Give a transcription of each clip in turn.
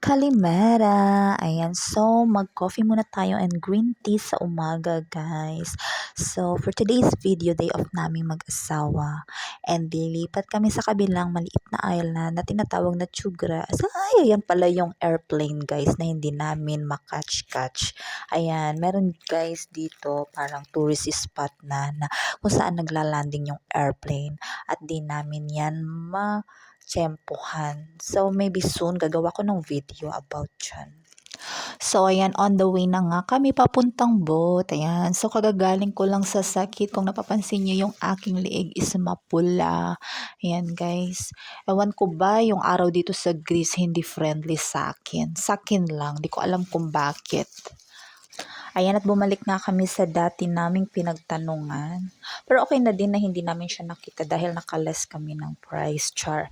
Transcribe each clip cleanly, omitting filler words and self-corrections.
Kalimera! Ayan, so mag-coffee muna tayo and green tea sa umaga, guys. So, for today's video, day off naming mag-asawa. And lilipat kami sa kabilang maliit na island na tinatawag na Chugra. So, ay, ayan pala yung airplane, guys, na hindi namin makatch-catch. Ayan, meron guys dito parang tourist spot na kung saan naglalanding yung airplane. At di namin yan tsempuhan. So, maybe soon gagawa ko ng video about dyan. So, ayan, on the way na nga kami papuntang boat. Ayan, so kagagaling ko lang sa sakit. Kung napapansin niyo, yung aking liig is mapula. Ayan, guys. Ewan ko ba, yung araw dito sa Greece hindi friendly sa akin. Sa akin lang, di ko alam kung bakit. Ayan, at bumalik nga kami sa dati naming pinagtanungan. Pero okay na din na hindi namin siya nakita dahil nakaless kami ng price chart.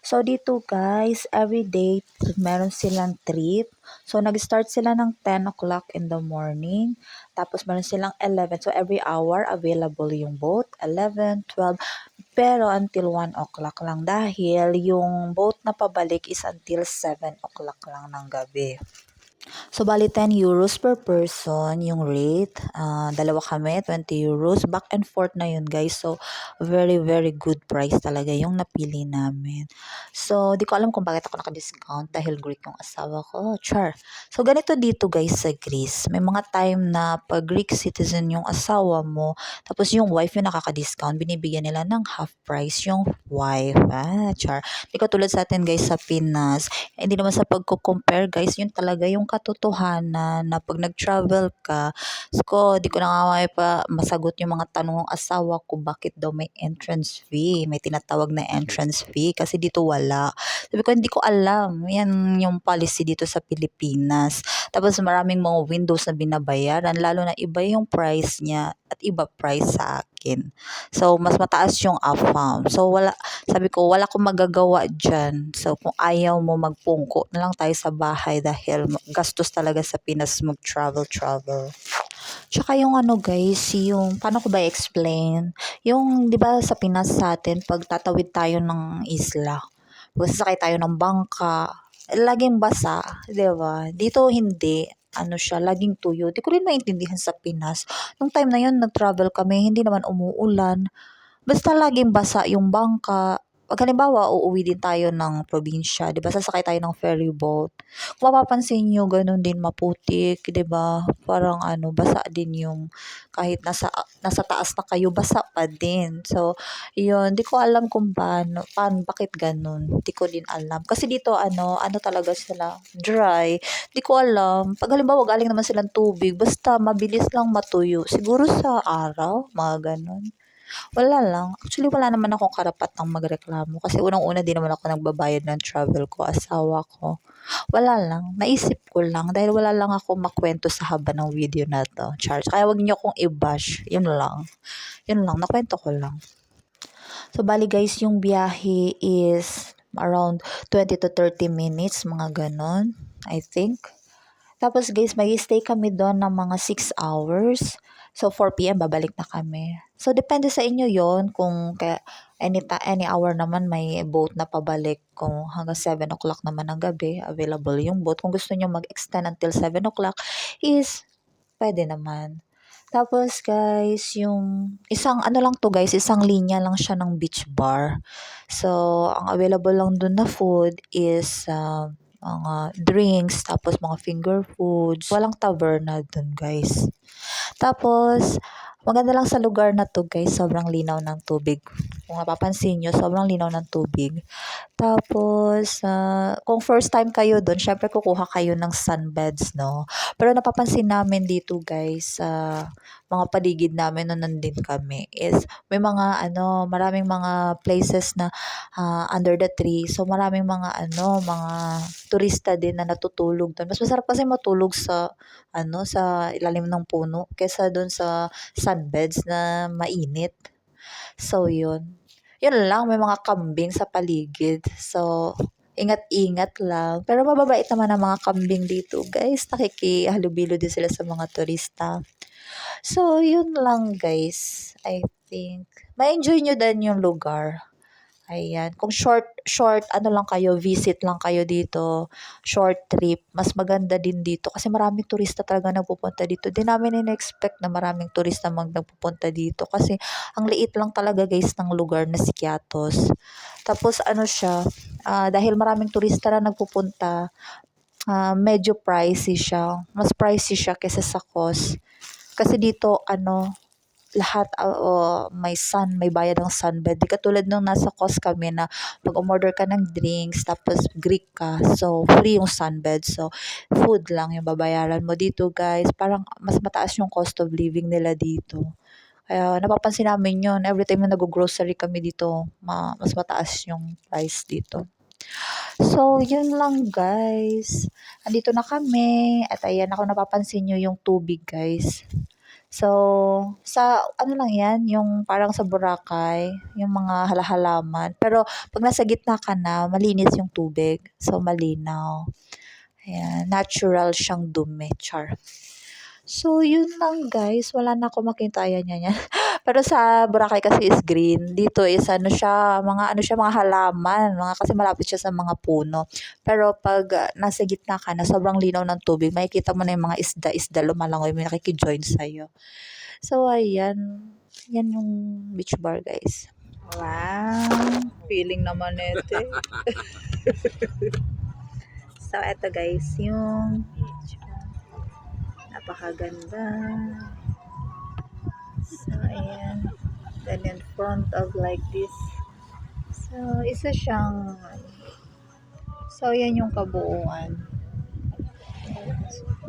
So, dito guys, every day, meron silang trip. So, nag-start sila ng 10 o'clock in the morning. Tapos, meron silang 11. So, every hour, available yung boat. 11, 12. Pero, until 1 o'clock lang. Dahil, yung boat na pabalik is until 7 o'clock lang ng gabi. So, bali 10 euros per person yung rate. Dalawa kami, 20 euros. Back and forth na yun, guys. So, very, very good price talaga yung napili namin. So, di ko alam kung bakit ako naka-discount dahil Greek yung asawa ko. Char. So, ganito dito, guys, sa Greece. May mga time na pag Greek citizen yung asawa mo, tapos yung wife yung nakaka-discount, binibigyan nila ng half price yung wife. Char. Di ko tulad sa atin, guys, sa Pinas. Hindi naman sa pagko-compare, guys, yun talaga yung katotohanan na pag nag-travel ka, so, di ko na nga pa masagot yung mga tanong ng asawa ko, bakit daw may entrance fee, may tinatawag na entrance fee, kasi dito wala. Sabi ko, hindi ko alam, yan yung policy dito sa Pilipinas. Tapos maraming mga windows na binabayaran, lalo na iba yung price niya at iba price sa akin. So, mas mataas yung AFAM. So, sabi ko, wala akong magagawa dyan. So, kung ayaw mo magpungko na lang tayo sa bahay dahil gastos talaga sa Pinas mag-travel. Tsaka yung ano guys, yung, paano ko ba explain? Yung, di ba sa Pinas sa atin, pag tatawid tayo ng isla, sasakay tayo ng bangka, laging basa, di ba? Dito hindi, ano siya, laging tuyo. Di ko rin maintindihan sa Pinas. Nung time na yun, nag-travel kami, hindi naman umuulan. Basta laging basa yung bangka. Pag halimbawa, uuwi din tayo ng probinsya, di ba? Sasakay tayo ng ferry boat. Kung mapapansin nyo, ganun din maputik, di ba? Parang ano, basa din yung, kahit nasa taas na kayo, basa pa din. So, yun, di ko alam kung bakit ganun. Di ko din alam. Kasi dito, ano talaga sila, dry. Di ko alam. Pag halimbawa, galing naman silang tubig, basta mabilis lang matuyo. Siguro sa araw, mga ganun. Wala lang. Actually, wala naman akong karapatang magreklamo kasi unang-una din naman ako nagbabayad ng travel ko, asawa ko. Wala lang. Naisip ko lang dahil wala lang ako makwento sa haba ng video na to. Charge. Kaya wag niyo akong i-bash. Yun lang. Yun lang. Nakwento ko lang. So, bali guys, yung biyahe is around 20 to 30 minutes, mga ganon, I think. Tapos guys, may stay kami doon ng mga 6 hours. So, 4 p.m. babalik na kami. So, depende sa inyo yon kung any hour naman may boat na pabalik. Kung hanggang 7 o'clock naman ng gabi, available yung boat. Kung gusto nyo mag-extend until 7 o'clock is pwede naman. Tapos guys, yung isang ano lang to guys, isang linya lang siya ng beach bar. So, ang available lang dun na food is mga drinks, tapos mga finger foods. Walang taverna dun guys. Tapos, maganda lang sa lugar na to guys, sobrang linaw ng tubig. Kung mapapansin nyo, sobrang linaw ng tubig. Tapos, kung first time kayo doon, syempre kukuha kayo ng sunbeds, no? Pero napapansin namin dito guys, sa mga paligid namin nung nandun kami is may mga maraming mga places na under the tree. So maraming mga turista din na natutulog doon. Mas masarap kasi matulog sa ilalim ng puno kaysa doon sa sunbeds na mainit. So yun. Yun lang, may mga kambing sa paligid. So, ingat-ingat lang. Pero mababait naman ang mga kambing dito, guys. Nakikihalubilo din sila sa mga turista. So, yun lang, guys. I think. Ma-enjoy nyo din yung lugar. Ayan. Kung short ano lang kayo, visit lang kayo dito, short trip, mas maganda din dito kasi maraming turista talaga nagpupunta dito. Di namin in-expect na maraming turista nagpupunta dito kasi ang liit lang talaga guys ng lugar na si Quiatos. Tapos ano siya, dahil maraming turista na nagpupunta, medyo pricey siya. Mas pricey siya kaysa sa cost. Kasi dito ano, lahat may may bayad ang sunbed. Di katulad nung nasa cost kami na pag umorder ka ng drinks tapos Greek ka, so free yung sunbed. So food lang yung babayaran mo dito guys. Parang mas mataas yung cost of living nila dito. Kaya napapansin namin yun. Every time na nag-grocery kami dito, mas mataas yung price dito. So, yun lang guys. Andito na kami. At ayan, ako napapansin nyo yung tubig guys. So, sa ano lang yan, yung parang sa Boracay, yung mga halahalaman. Pero pag nasa gitna ka na, malinis yung tubig. So, malinaw. Ayan, natural siyang dumi, char. So, yun lang guys. Wala na ako makintayan niya yan. Pero sa Boracay kasi is green. Dito is mga halaman. Kasi malapit siya sa mga puno. Pero pag nasa gitna ka na, sobrang linaw ng tubig, makikita mo na yung mga isda-isda lumalangoy. May nakikijoin sa'yo. So, ayan. Yan yung beach bar, guys. Wow. Feeling naman ito. So, eto guys, yung beach bar. Napakaganda. So, ayan. Then, in front of like this. So, isa siyang so, yan yung kabuuan.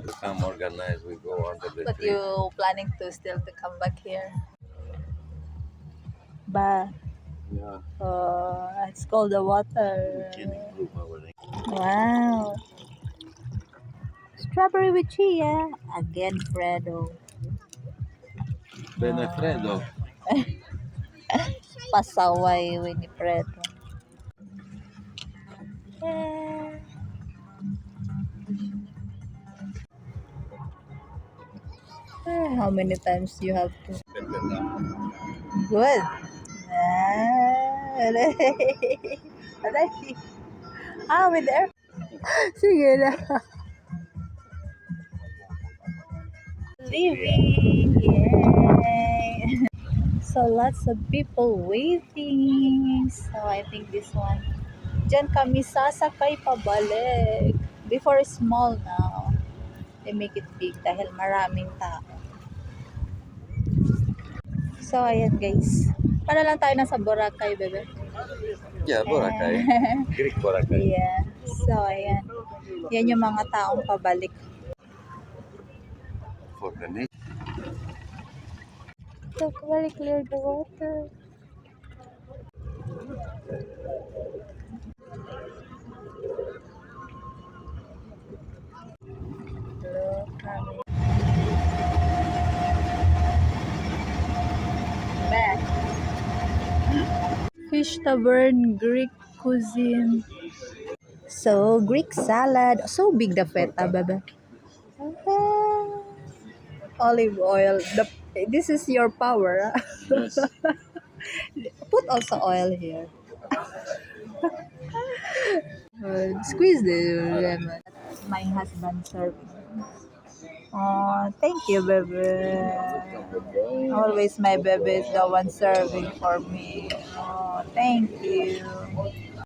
Become organized, we go under the But tree. you planning to still to come back here? Ba? Yeah, It's called the water. we can improve our language. Wow. Strawberry with chia. Again, Fredo. Benefredo. Pasaway ni Fredo. Yeah. How many times you have to? Good. Aray. With air. Sige na. Leaving. Yay. So lots of people waiting. So I think this one. Diyan kami sasakay pabalik. Before small now. They make it big dahil maraming tao. So ayan guys. Para lang tayo nasa Boracay, bebe. Yeah, Boracay. Greek Boracay. Yeah. So ayan. Yan yung mga taong pabalik. For the next. Look, very clear the water. Look, back. Fish tavern, Greek cuisine. So, Greek salad. So big the feta, bebe. Olive oil. This is your power. Yes. Put also oil here. Squeeze the lemon. My husband serving. Oh, thank you, baby. Always my baby is the one serving for me. Oh, thank you.